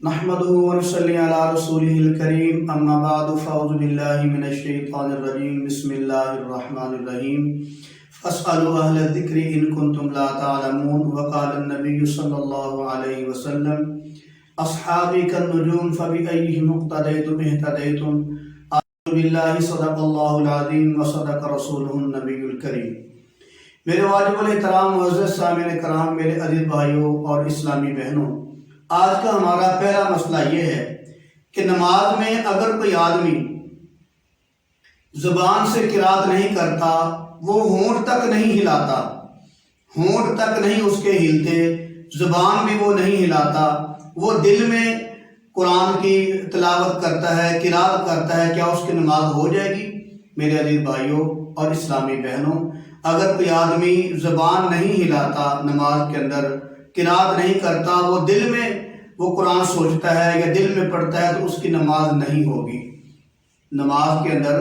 نحمده ونصلي على رسوله الكريم اما بعد فاعوذ بالله من الشيطان الرجيم بسم الله الرحمن الرحيم فاسألوا اهل الذكر ان كنتم لا تعلمون وقال النبي صلى الله عليه وسلم اصحابي كالنجوم فبأيهم اقتديتم اهتديتم اعوذ بالله صدق الله العظيم وصدق رسوله النبي الكريم۔ میرے واجب الاحترام معزز سامعین کرام، میرے عزیز بھائیوں اور اسلامی بہنوں، آج کا ہمارا پہلا مسئلہ یہ ہے کہ نماز میں اگر کوئی آدمی زبان سے قرات نہیں کرتا، وہ ہونٹ تک نہیں ہلاتا، ہونٹ تک نہیں اس کے ہلتے، زبان بھی وہ نہیں ہلاتا، وہ دل میں قرآن کی تلاوت کرتا ہے، قرات کرتا ہے، کیا اس کی نماز ہو جائے گی؟ میرے عزیز بھائیوں اور اسلامی بہنوں، اگر کوئی آدمی زبان نہیں ہلاتا، نماز کے اندر قرات نہیں کرتا، وہ دل میں وہ قرآن سوچتا ہے یا دل میں پڑھتا ہے، تو اس کی نماز نہیں ہوگی۔ نماز کے اندر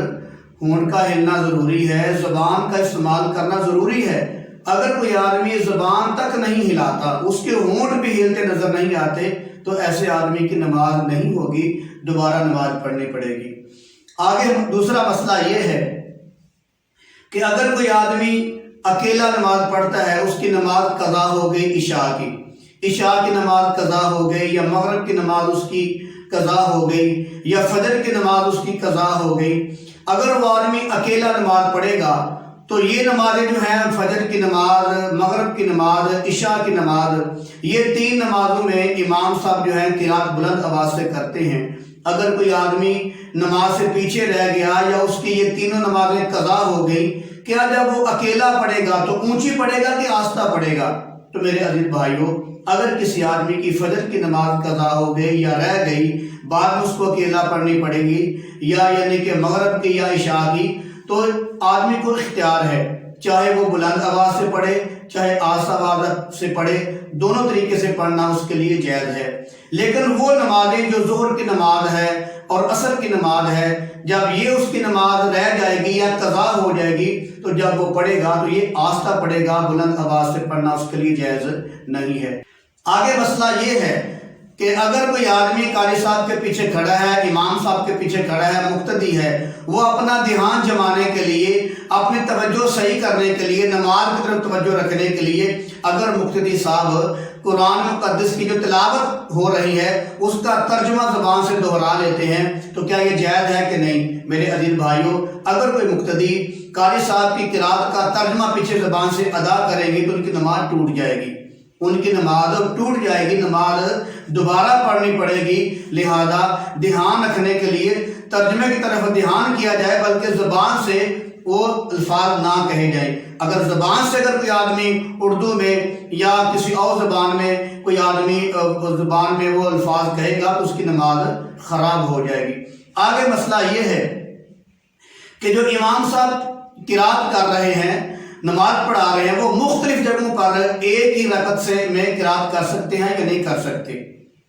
ہونٹ کا ہلنا ضروری ہے، زبان کا استعمال کرنا ضروری ہے۔ اگر کوئی آدمی زبان تک نہیں ہلاتا، اس کے ہونٹ بھی ہلتے نظر نہیں آتے، تو ایسے آدمی کی نماز نہیں ہوگی، دوبارہ نماز پڑھنی پڑے گی۔ آگے دوسرا مسئلہ یہ ہے کہ اگر کوئی آدمی اکیلا نماز پڑھتا ہے، اس کی نماز قضا ہو گئی عشاء کی نماز قضا ہو گئی، یا مغرب کی نماز اس کی قضا ہو گئی، یا فجر کی نماز اس کی قضا ہو گئی۔ اگر وہ آدمی اکیلا نماز پڑھے گا تو یہ نمازیں جو ہیں، فجر کی نماز، مغرب کی نماز، عشاء کی نماز، یہ تین نمازوں میں امام صاحب جو ہیں قرات بلند آواز سے کرتے ہیں۔ اگر کوئی آدمی نماز سے پیچھے رہ گیا یا اس کی یہ تینوں نمازیں قضا ہو گئی، کیا جب وہ اکیلا پڑھے گا تو اونچی پڑھے گا کہ آہستہ پڑھے گا؟ تو میرے عزیز بھائیوں، اگر کسی آدمی کی فجر کی نماز قضا ہو گئی یا رہ گئی، بعد میں اس کو اکیلا پڑھنی پڑے گی، یا یعنی کہ مغرب کی یا عشاء کی، تو آدمی کو اختیار ہے، چاہے وہ بلند آواز سے پڑھے چاہے آہستہ آواز سے پڑھے، دونوں طریقے سے پڑھنا اس کے لیے جائز ہے۔ لیکن وہ نمازیں جو ظہر کی نماز ہے اور عصر کی نماز ہے، جب یہ اس کی نماز رہ جائے گی یا قضا ہو جائے گی، تو جب وہ پڑھے گا تو یہ آہستہ پڑھے گا، بلند آواز سے پڑھنا اس کے لیے جائز نہیں ہے۔ آگے مسئلہ یہ ہے کہ اگر کوئی آدمی قاری صاحب کے پیچھے کھڑا ہے، امام صاحب کے پیچھے کھڑا ہے، مقتدی ہے، وہ اپنا دھیان جمانے کے لیے، اپنی توجہ صحیح کرنے کے لیے، نماز کی طرف توجہ رکھنے کے لیے اگر مقتدی صاحب قرآن مقدس کی جو تلاوت ہو رہی ہے اس کا ترجمہ زبان سے دہرا لیتے ہیں، تو کیا یہ جائز ہے کہ نہیں؟ میرے عزیز بھائیوں، اگر کوئی مقتدی قاری صاحب کی قرات کا ترجمہ پیچھے زبان سے ادا کریں گے تو ان کی نماز ٹوٹ جائے گی، ان کی نماز ٹوٹ جائے گی، نماز دوبارہ پڑھنی پڑے گی۔ لہذا دھیان رکھنے کے لیے ترجمے کی طرف دھیان کیا جائے، بلکہ زبان سے وہ الفاظ نہ کہے جائیں۔ اگر زبان سے اگر کوئی آدمی اردو میں یا کسی اور زبان میں کوئی آدمی زبان میں وہ الفاظ کہے گا تو اس کی نماز خراب ہو جائے گی۔ آگے مسئلہ یہ ہے کہ جو امام صاحب قرات کر رہے ہیں، نماز پڑھا رہے ہیں، وہ مختلف جگہوں پر ایک ہی رکعت سے میں قرات کر سکتے ہیں یا نہیں کر سکتے؟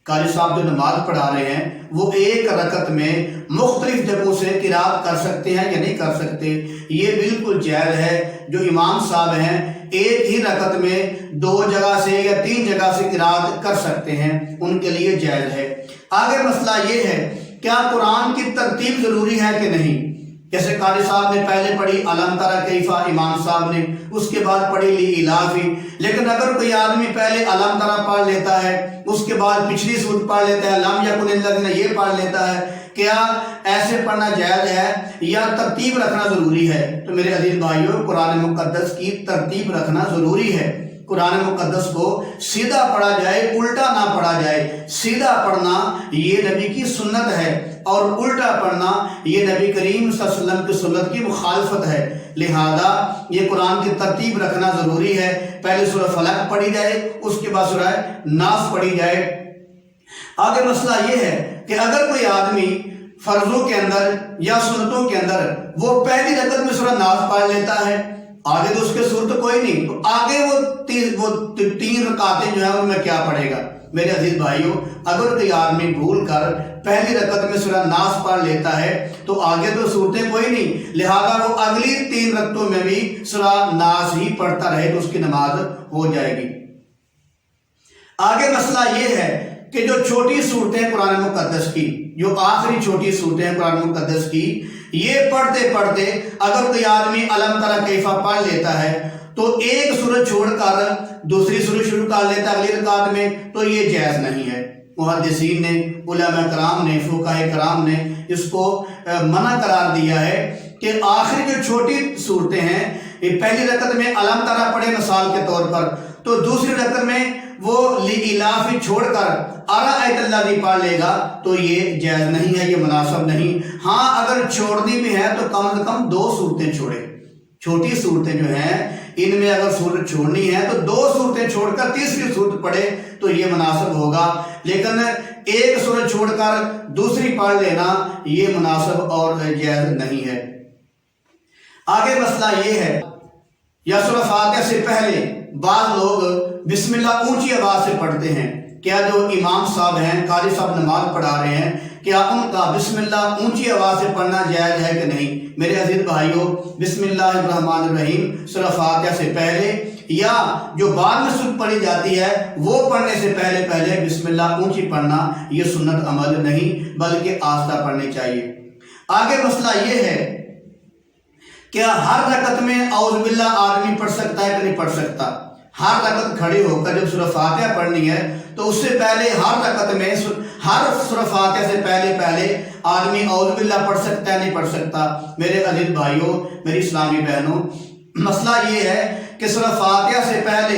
قاری صاحب جو نماز پڑھا رہے ہیں وہ ایک رکعت میں مختلف جگہوں سے قرات کر سکتے ہیں یا نہیں کر سکتے؟ یہ بالکل جائز ہے۔ جو امام صاحب ہیں ایک ہی رکعت میں 2 جگہ سے یا 3 جگہ سے قرات کر سکتے ہیں، ان کے لیے جائز ہے۔ آگے مسئلہ یہ ہے، کیا قرآن کی ترتیب ضروری ہے کہ نہیں؟ جیسے قاری صاحب نے پہلے پڑھی علم تری کیف، امام صاحب نے اس کے بعد پڑھی لیلاف، لیکن اگر کوئی آدمی پہلے علم تری پڑھ لیتا ہے، اس کے بعد پچھلی سورت پڑھ لیتا ہے، لم یکن الذین، یہ پڑھ لیتا ہے، کیا ایسے پڑھنا جائز ہے یا ترتیب رکھنا ضروری ہے؟ تو میرے عزیز بھائیوں، قرآن مقدس کی ترتیب رکھنا ضروری ہے۔ قرآن مقدس کو سیدھا پڑھا جائے، الٹا نہ پڑھا جائے۔ سیدھا پڑھنا یہ نبی کی سنت ہے، اور الٹا پڑھنا یہ نبی کریم صلی اللہ علیہ وسلم کی سنت کی مخالفت ہے۔ لہذا یہ قرآن کی ترتیب رکھنا ضروری ہے، پہلے سورہ فلق پڑھی جائے، اس کے بعد سورہ ناس پڑھی جائے۔ آگے مسئلہ یہ ہے کہ اگر کوئی آدمی فرضوں کے اندر یا سنتوں کے اندر وہ پہلی رکعت میں سورہ ناس پڑھ لیتا ہے، آگے تو اس کے صورت کوئی نہیں، تو آگے وہ 3 رکعتیں جو ہیں ان میں کیا پڑھے گا؟ میرے عزیز بھائیوں، اگر کوئی آدمی بھول کر پہلی رکعت میں سورہ ناس پڑھ لیتا ہے تو آگے تو صورتیں کوئی نہیں، لہذا وہ اگلی 3 رکعتوں میں بھی سورہ ناس ہی پڑھتا رہے تو اس کی نماز ہو جائے گی۔ آگے مسئلہ یہ ہے کہ جو چھوٹی صورتیں قرآن مقدس کی، جو آخری چھوٹی صورتیں ہیں قرآن مقدس کی، یہ پڑھتے پڑھتے اگر کوئی آدمی علم تری کیف پڑھ لیتا ہے تو ایک سورت چھوڑ کر دوسری سورت شروع کر لیتا ہے اگلی رکعت میں، تو یہ جائز نہیں ہے۔ محدثین نے، علماء کرام نے، فقہاء کرام نے اس کو منع قرار دیا ہے کہ آخری جو چھوٹی صورتیں ہیں، یہ پہلی رکعت میں علم تری پڑھے مثال کے طور پر، تو دوسری رکعت میں وہ لِإِلَافِ چھوڑ کر أَرَأَيْتَ الَّذِي پڑھ لے گا، تو یہ جائز نہیں ہے، یہ مناسب نہیں۔ ہاں اگر چھوڑنی بھی ہے تو کم از کم 2 صورتیں چھوڑے۔ چھوٹی صورتیں جو ہیں ان میں اگر صورت چھوڑنی ہے تو 2 صورتیں چھوڑ کر تیسری صورت پڑھے تو یہ مناسب ہوگا، لیکن ایک صورت چھوڑ کر دوسری پڑھ لینا یہ مناسب اور جائز نہیں ہے۔ آگے مسئلہ یہ ہے، یا سورہ فاتحہ سے پہلے بعض لوگ بسم اللہ اونچی آواز سے پڑھتے ہیں، کیا جو امام صاحب ہیں، قاری صاحب نماز پڑھا رہے ہیں، کیا ان کا بسم اللہ اونچی آواز سے پڑھنا جائز ہے کہ نہیں؟ میرے عزیز بھائیوں، بسم اللہ الرحمن الرحیم سورہ فاتحہ سے پہلے یا جو بعد میں سورت پڑھی جاتی ہے وہ پڑھنے سے پہلے بسم اللہ اونچی پڑھنا یہ سنت عمل نہیں بلکہ آہستہ پڑھنی چاہیے۔ آگے مسئلہ یہ ہے، کیا ہر رکعت میں اعوذ باللہ آدمی پڑھ سکتا ہے کہ نہیں پڑھ سکتا؟ ہر رکعت کھڑے ہو کر جب سورہ فاتحہ پڑھنی ہے تو اس سے پہلے ہر رکعت میں ہر سورہ فاتحہ سے پہلے آدمی اعوذ باللہ پڑھ سکتا ہے نہیں پڑھ سکتا؟ میرے عزیز بھائیوں، میری اسلامی بہنوں، مسئلہ یہ ہے کہ سورہ فاتحہ سے پہلے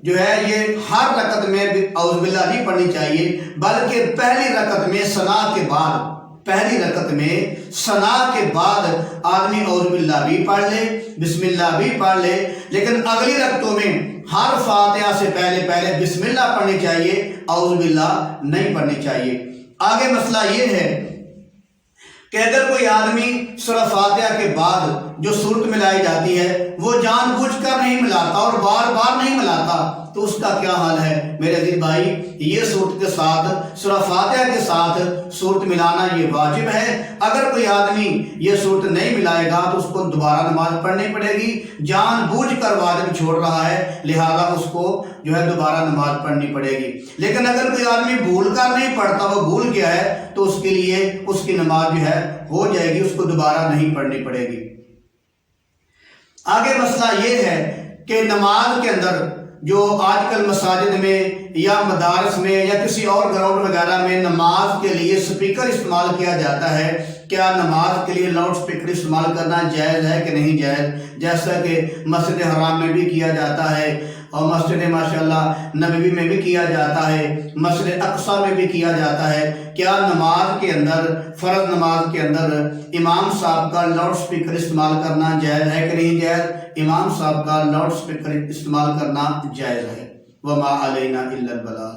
جو ہے یہ ہر رکعت میں اعوذ باللہ نہیں پڑھنی چاہیے، بلکہ پہلی رکعت میں ثنا کے بعد آدمی اعوذ باللہ بھی پڑھ لے، بسم اللہ بھی پڑھ لے، لیکن اگلی رکعتوں میں ہر فاتحہ سے پہلے بسم اللہ پڑھنی چاہیے، اعوذ باللہ نہیں پڑھنی چاہیے۔ آگے مسئلہ یہ ہے کہ اگر کوئی آدمی سورہ فاتحہ کے بعد جو صورت ملائی جاتی ہے وہ جان بوجھ کر نہیں ملاتا اور بار بار نہیں ملاتا تو اس کا کیا حال ہے؟ میرے عزیز بھائی، یہ صورت کے ساتھ سورہ فاتحہ کے ساتھ صورت ملانا یہ واجب ہے۔ اگر کوئی آدمی یہ صورت نہیں ملائے گا تو اس کو دوبارہ نماز پڑھنی پڑے گی، جان بوجھ کر واجب چھوڑ رہا ہے لہذا اس کو جو ہے دوبارہ نماز پڑھنی پڑے گی۔ لیکن اگر کوئی آدمی بھول کر نہیں پڑھتا، وہ بھول گیا ہے، تو اس کے لیے اس کی نماز جو ہے ہو جائے گی، اس کو دوبارہ نہیں پڑھنی پڑے گی۔ آگے مسئلہ یہ ہے کہ نماز کے اندر جو آج کل مساجد میں یا مدارس میں یا کسی اور گراؤنڈ وغیرہ میں نماز کے لیے سپیکر استعمال کیا جاتا ہے، کیا نماز کے لیے لاؤڈ سپیکر استعمال کرنا جائز ہے کہ نہیں جائز؟ جیسا کہ مسجد حرام میں بھی کیا جاتا ہے اور مسجد ماشاءاللہ نبوی میں بھی کیا جاتا ہے، مسجد اقصی میں بھی کیا جاتا ہے۔ کیا نماز کے اندر، فرض نماز کے اندر امام صاحب کا لاؤڈ سپیکر استعمال کرنا جائز ہے کہ نہیں جائز؟ امام صاحب کا لاؤڈ سپیکر استعمال کرنا جائز ہے۔ وما علینا الا البلاغ۔